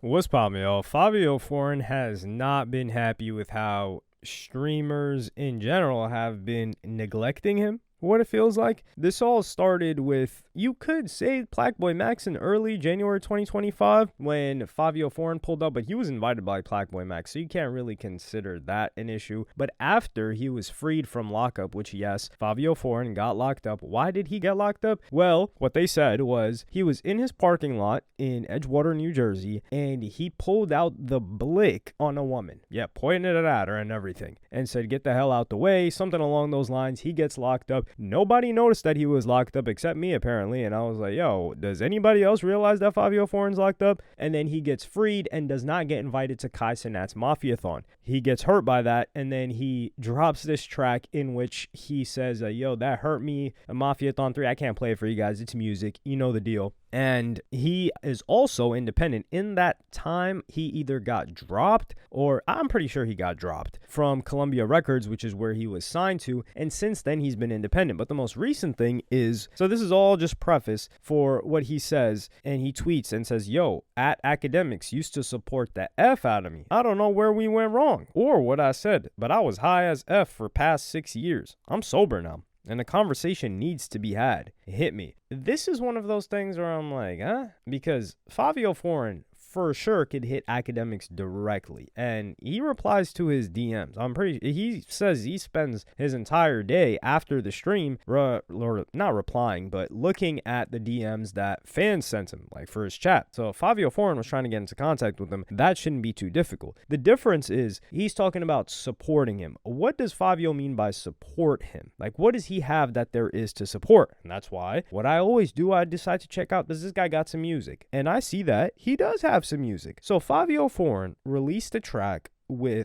What's poppin', y'all? Fivio Foreign has not been happy with how streamers in general have been neglecting him. What it feels like. This all started with, you could say, Plaqueboy Max in early January 2025 when Fivio Foreign pulled up, but he was invited by Plaqueboy Max, so you can't really consider that an issue. But after he was freed from lockup, which yes, Fivio Foreign got locked up. Why did he get locked up? Well, what they said was he was in his parking lot in Edgewater, New Jersey, and he pulled out the blick on a woman. Yeah, pointed it at her and everything, and said, "Get the hell out the way," something along those lines. He gets locked up. Nobody noticed that he was locked up except me, apparently. And I was like, yo, does anybody else realize that Fivio Foreign's locked up? And then he gets freed and does not get invited to Kai Cenat's Mafia Thon. He gets hurt by that. And then he drops this track in which he says, yo, that hurt me. A Mafia Thon 3. I can't play it for you guys. It's music. You know the deal. And he is also independent. In that time, he either got dropped, or I'm pretty sure he got dropped from Columbia Records, which is where he was signed to. And since then, he's been independent. But the most recent thing is, so this is all just preface for what he says. And he tweets and says, yo, at Akademiks used to support the F out of me. I don't know where we went wrong or what I said, but I was high as F for past 6 years. I'm sober now. And the conversation needs to be had. Hit me. This is one of those things where I'm like, huh? Because Fivio Foreign for sure could hit Akademiks directly. And he replies to his DMs. He says he spends his entire day after the stream, not replying, but looking at the DMs that fans sent him, like for his chat. So if Fivio Foreign was trying to get into contact with him, that shouldn't be too difficult. The difference is he's talking about supporting him. What does Fivio mean by support him? Like, what does he have that there is to support? And that's why what I always do, I decide to check out, does this guy got some music? And I see that he does have some music. So Fivio Foreign released a track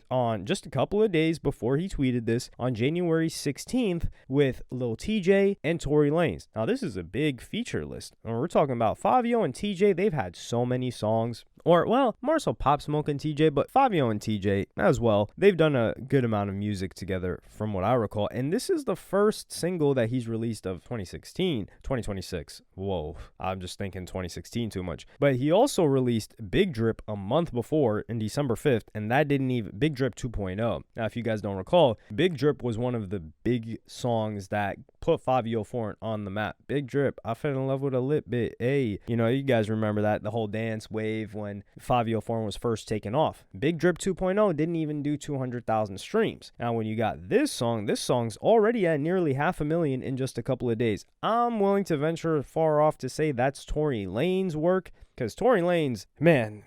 on just a couple of days before he tweeted this on January 16th with Lil TJ and Tory Lanez. Now this is a big feature list. When we're talking about Fivio and TJ, they've had so many songs. Or, well, more so Pop Smoke and TJ, but Fivio and TJ as well. They've done a good amount of music together from what I recall. And this is the first single that he's released of 2026. Whoa, I'm just thinking 2016 too much. But he also released Big Drip a month before in December 5th. And that didn't even, Big Drip 2.0. Now, if you guys don't recall, Big Drip was one of the big songs that put Fivio Foreign on the map. Big Drip, I fell in love with a lit bit. Hey, you know, you guys remember that, the whole dance wave when Fivio Foreign was first taken off. Big Drip 2.0 didn't even do 200,000 streams. Now, when you got this song's already at nearly 500,000 in just a couple of days. I'm willing to venture far off to say that's Tory Lanez work, because Tory Lanez, man,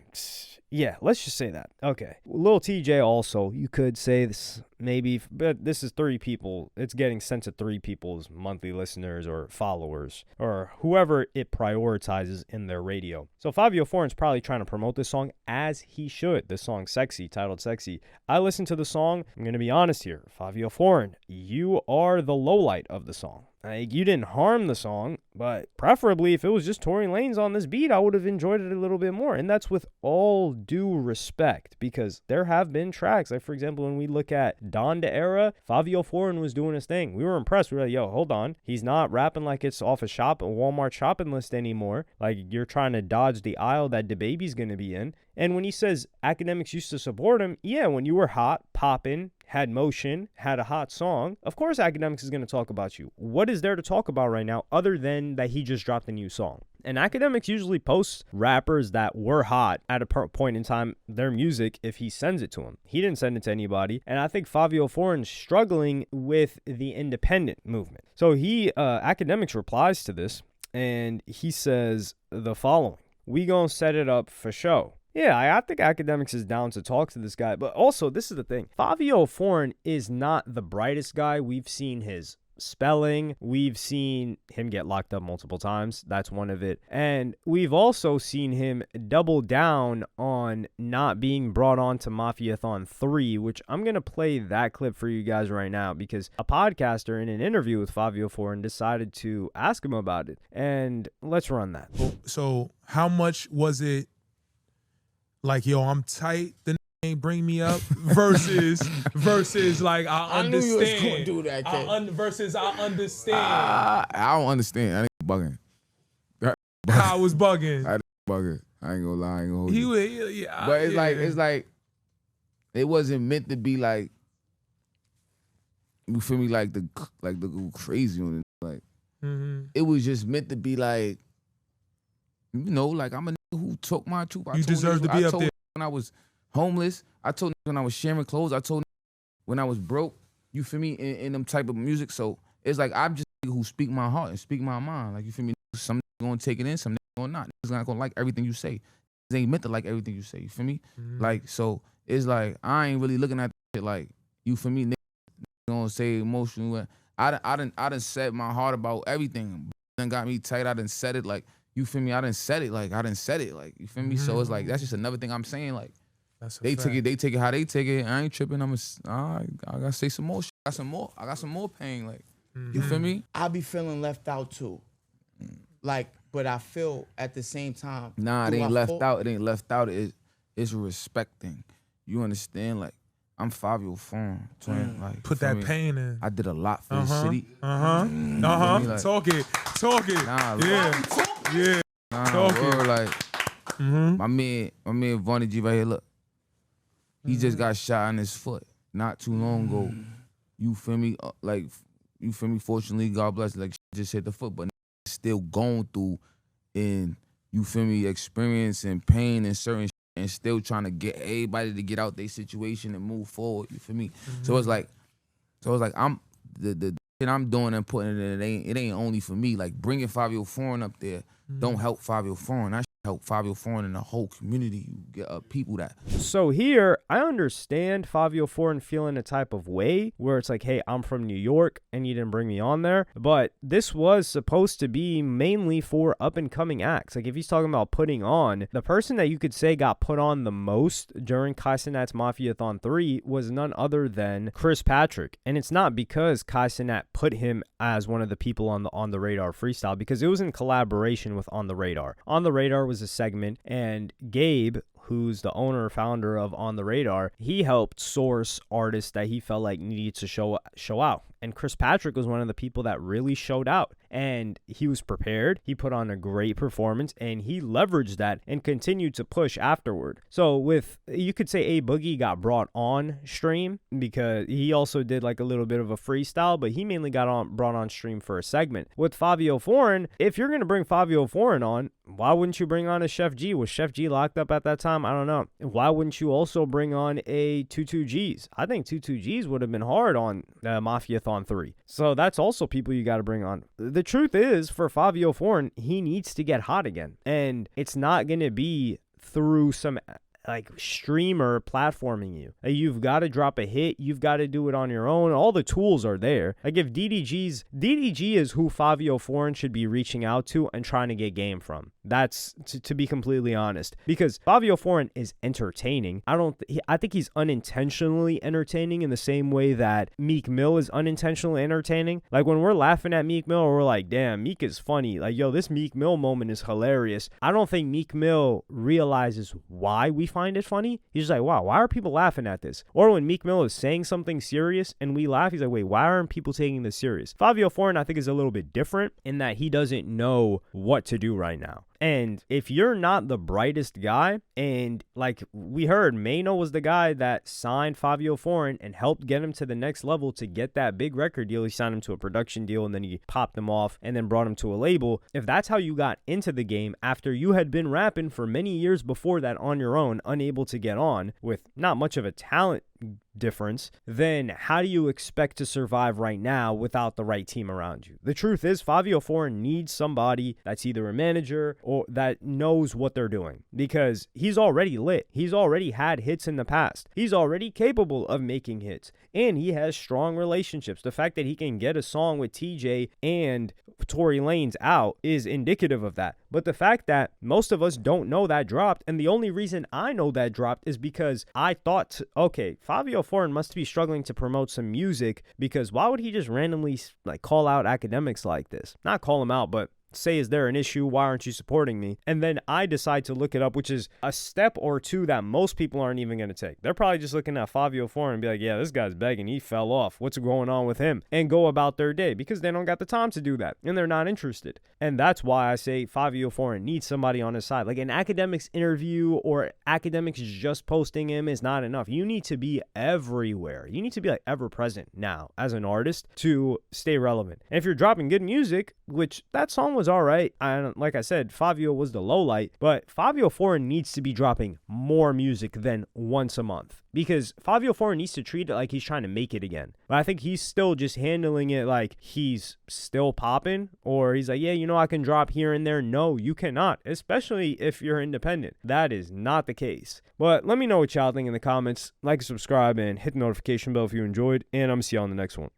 yeah, let's just say that. Okay. Lil TJ also, you could say this maybe, but this is 3 people. It's getting sent to 3 people's monthly listeners or followers or whoever it prioritizes in their radio. So Fivio Foreign's probably trying to promote this song as he should. This song, Sexy, titled Sexy. I listened to the song. I'm going to be honest here. Fivio Foreign, you are the lowlight of the song. Like, you didn't harm the song, but preferably if it was just Tory Lanez on this beat, I would have enjoyed it a little bit more. And that's with all due respect, because there have been tracks, like for example, when we look at Donda era, Fivio Foreign was doing his thing. We were impressed. We were like, yo, hold on. He's not rapping like it's off a Walmart shopping list anymore. Like, you're trying to dodge the aisle that DaBaby's going to be in. And when he says Akademiks used to support him, yeah, when you were hot, popping, had motion, had a hot song, of course Akademiks is going to talk about you. What is there to talk about right now other than that he just dropped a new song? And Akademiks usually posts rappers that were hot at a point in time, their music, if he sends it to him. He didn't send it to anybody. And I think Fivio Foreign's struggling with the independent movement. So Akademiks replies to this, and he says the following: "We gonna set it up for show." Yeah, I think Akademiks is down to talk to this guy. But also, this is the thing. Fivio Foreign is not the brightest guy. We've seen his spelling. We've seen him get locked up multiple times. That's one of it. And we've also seen him double down on not being brought on to Mafia Thon 3, which I'm going to play that clip for you guys right now because a podcaster in an interview with Fivio Foreign decided to ask him about it. And let's run that. So how much was it like, yo, I'm tight, the ain't bring me up versus like I understand. I knew you was gonna do that, kid. Versus I understand. I don't understand. I ain't bugging. How I was bugging. I bugging. I ain't gonna lie, I ain't gonna hold He you. would, yeah. But it's yeah. like, it wasn't meant to be like, you feel me, like the go crazy on it. Like, it was just meant to be like, you know, like I'm a nigga who took my truth. You deserve to be up there. When I was homeless, I told when I was sharing clothes, I told when I was broke, you feel me, in them type of music. So it's like I'm just a nigga who speak my heart and speak my mind. Like, you feel me, some niggas gonna take it in, some niggas gonna not. Niggas not gonna like everything you say. They ain't meant to like everything you say, you feel me? Like, so it's like I ain't really looking at shit like, you feel me, niggas gonna say emotional. I done said my heart about everything. Done got me tight, I done said it, like, you feel me? I done said it, like, you feel me? So it's like, that's just another thing I'm saying, like, they take it how they take it. I ain't tripping. I gotta say some more shit. I got some more pain, like, you feel me? I be feeling left out too. Like, but I feel at the same time. Nah, it ain't left out. It ain't left out. It's a respect thing. You understand? Like, I'm Fivio Foreign, twin. Like, Put that pain in. I did a lot for the city. Like, talk it. Nah, Yeah. Nah, talk it. word, like, my man Vonnie G right here, look. He just got shot in his foot not too long ago. You feel me? Like, you feel me? Fortunately, God bless, like, just hit the foot, but still going through and, you feel me, experiencing pain and certain shit and still trying to get everybody to get out their situation and move forward, you feel me? So it's like I'm the shit I'm doing and putting it in, it ain't only for me. Like, bringing Fivio Foreign up there don't help Fivio Foreign. I help Fivio Foreign and the whole community. You get people that. So here, I understand Fivio Foreign feeling a type of way where it's like, hey, I'm from New York and you didn't bring me on there. But this was supposed to be mainly for up-and-coming acts. Like, if he's talking about putting on, the person that you could say got put on the most during Kai Cenat's Mafia Thon 3 was none other than Chris Patrick. And it's not because Kai Cenat put him as one of the people on the Radar freestyle, because it was in collaboration with On the Radar. On the Radar was a segment, and Gabe, who's the owner or founder of On the Radar, he helped source artists that he felt like needed to show out. And Chris Patrick was one of the people that really showed out. And he was prepared. He put on a great performance, and he leveraged that and continued to push afterward. So you could say A Boogie got brought on stream because he also did like a little bit of a freestyle, but he mainly got brought on stream for a segment. With Fivio Foreign, if you're going to bring Fivio Foreign on, why wouldn't you bring on a Chef G? Was Chef G locked up at that time? I don't know. Why wouldn't you also bring on a 22Gs? I think 22Gs would have been hard on Mafia Thon 3. So that's also people you got to bring on. The truth is, for Fivio Foreign, he needs to get hot again. And it's not going to be through some like streamer platforming you. You've got to drop a hit. You've got to do it on your own. All the tools are there. Like, if DDG is who Fivio Foreign should be reaching out to and trying to get game from. That's to be completely honest, because Fivio Foreign is entertaining. I think he's unintentionally entertaining in the same way that Meek Mill is unintentionally entertaining. Like, when we're laughing at Meek Mill, we're like, damn, Meek is funny. Like, yo, this Meek Mill moment is hilarious. I don't think Meek Mill realizes why we find it funny. He's just like, wow, why are people laughing at this? Or when Meek Mill is saying something serious and we laugh, he's like, wait, why aren't people taking this serious? Fivio Foreign, I think, is a little bit different in that he doesn't know what to do right now. And if you're not the brightest guy, and like we heard, Mano was the guy that signed Fivio Foreign and helped get him to the next level to get that big record deal. He signed him to a production deal, and then he popped him off and then brought him to a label. If that's how you got into the game after you had been rapping for many years before that on your own, unable to get on with not much of a talent difference, then how do you expect to survive right now without the right team around you? The truth is, Fivio Foreign needs somebody that's either a manager or that knows what they're doing, because he's already lit. He's already had hits in the past. He's already capable of making hits, and he has strong relationships. The fact that he can get a song with TJ and Tory Lanez out is indicative of that. But the fact that most of us don't know that dropped, and the only reason I know that dropped is because I thought, okay, Fivio Foreign must be struggling to promote some music, because why would he just randomly like call out Akademiks like this? Not call him out, but say, is there an issue? Why aren't you supporting me? And then I decide to look it up, which is a step or two that most people aren't even going to take. They're probably just looking at Fivio Foreign and be like, yeah, this guy's begging. He fell off. What's going on with him? And go about their day because they don't got the time to do that and they're not interested. And that's why I say Fivio Foreign needs somebody on his side. Like an Akademiks interview or Akademiks just posting him is not enough. You need to be everywhere. You need to be like ever present now as an artist to stay relevant. And if you're dropping good music, which that song was all right. Like I said, Fivio was the low light, but Fivio Foreign needs to be dropping more music than once a month because Fivio Foreign needs to treat it like he's trying to make it again. But I think he's still just handling it like he's still popping, or he's like, yeah, you know, I can drop here and there. No, you cannot, especially if you're independent. That is not the case. But let me know what y'all think in the comments. Like, subscribe, and hit the notification bell if you enjoyed, and I'm gonna see you on the next one.